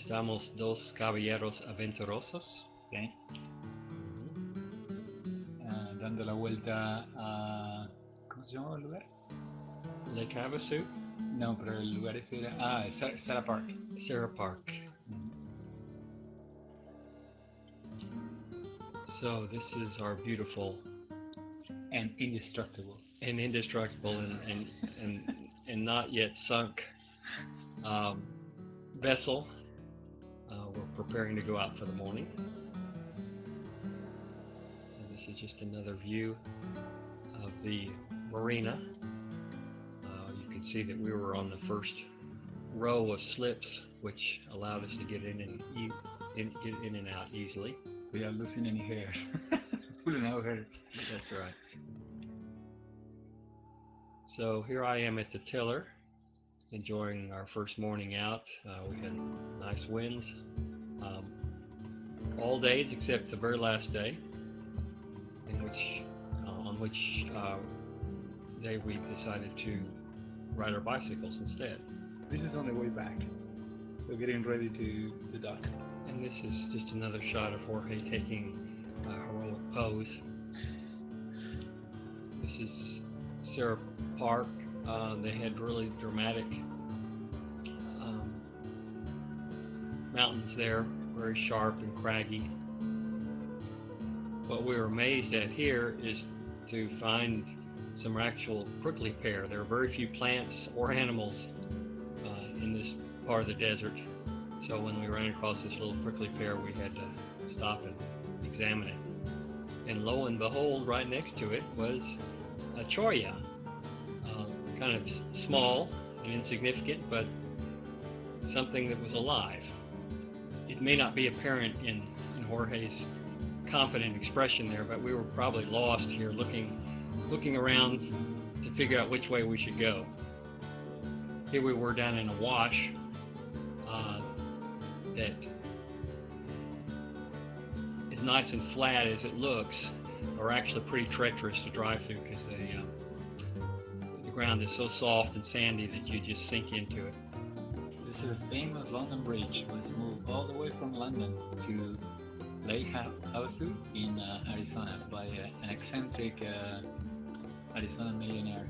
Estamos dos caballeros aventurosos. Okay. Dando la vuelta a... ¿Cómo se llamaba el lugar? Lake Havasu. No, pero el lugar ese era... Sarah Park. Sarah Park. So this is our beautiful and indestructible and not yet sunk vessel. We're preparing to go out for the morning. And this is just another view of the marina. You can see that we were on the first row of slips, which allowed us to get in and out easily. Without losing any hair. Pulling out hair. That's right. So here I am at the tiller, enjoying our first morning out. We had nice winds all days except the very last day, on which day we decided to ride our bicycles instead. This is on the way back. We're getting ready to dock. And this is just another shot of Jorge taking a heroic pose. This is Sarah Park. They had really dramatic mountains there, very sharp and craggy. What we were amazed at here is to find some actual prickly pear. There are very few plants or animals in this part of the desert. So when we ran across this little prickly pear, we had to stop and examine it. And lo and behold, right next to it was a cholla, kind of small and insignificant, but something that was alive. It may not be apparent in Jorge's confident expression there, but we were probably lost here looking around to figure out which way we should go. Here we were down in a wash that is nice and flat as it looks, are actually pretty treacherous to drive through because the ground is so soft and sandy that you just sink into it. This is a famous London bridge, was moved all the way from London to Lake Havasu in Arizona by an eccentric Arizona millionaire.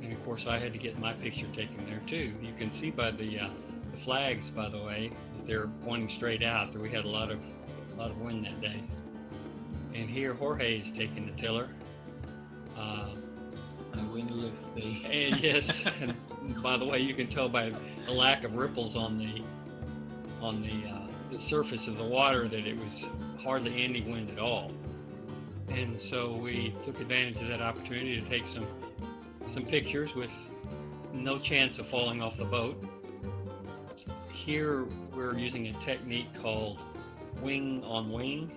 And of course I had to get my picture taken there too. You can see by the flags, by the way, that they're pointing straight out. We had a lot of wind that day. And here Jorge is taking the tiller. A windless day. And yes, and by the way, you can tell by the lack of ripples on the surface of the water that it was hardly any wind at all. And so we took advantage of that opportunity to take some pictures with no chance of falling off the boat. Here we're using a technique called wing on wing.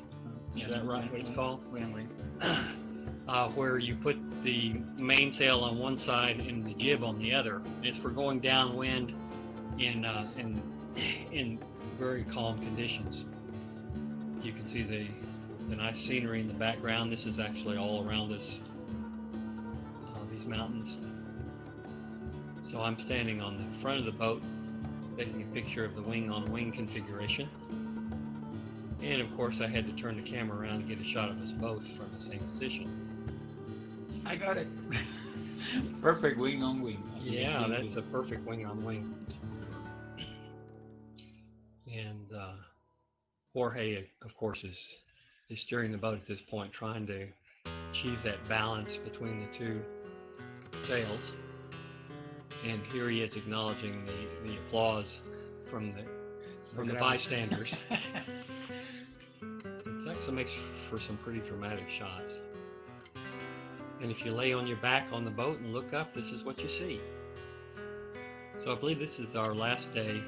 Is that right? What it's called? Wing on wing. Where you put the mainsail on one side and the jib on the other. It's for going downwind in very calm conditions. You can see the nice scenery in the background. This is actually all around us, these mountains. So I'm standing on the front of the boat, taking a picture of the wing-on-wing configuration. And of course I had to turn the camera around and get a shot of us both from the same position. I got it. Perfect wing-on-wing. Yeah, that's a perfect wing-on-wing. And Jorge, of course, is steering the boat at this point, trying to achieve that balance between the two sails. And here he is acknowledging the applause from the bystanders. It actually makes for some pretty dramatic shots. And if you lay on your back on the boat and look up, this is what you see. So I believe this is our last day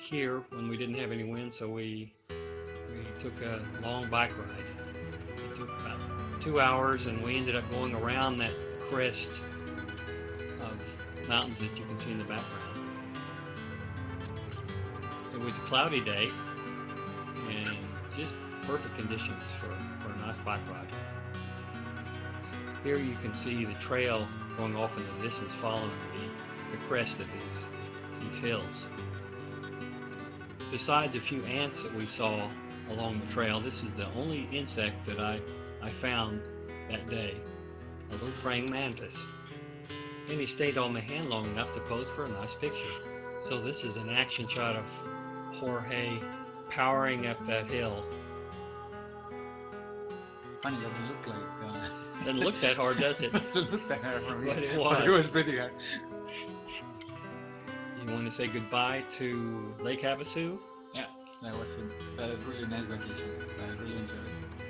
here when we didn't have any wind, so we took a long bike ride. It took about 2 hours, and we ended up going around that crest of mountains that you can see in the background. It was a cloudy day and just perfect conditions for a nice bike ride. Here you can see the trail going off in the distance following the crest of these hills. besides a few ants that we saw along the trail, this is the only insect that I found that day, a little praying mantis. And he stayed on my hand long enough to pose for a nice picture. So this is an action shot of Jorge powering up that hill. Funny, doesn't look like. Doesn't look that hard, does it? Doesn't look that hard for me. But it But it was. was pretty hard. You want to say goodbye to Lake Havasu? Yeah, that was a really nice vacation. I really enjoyed it.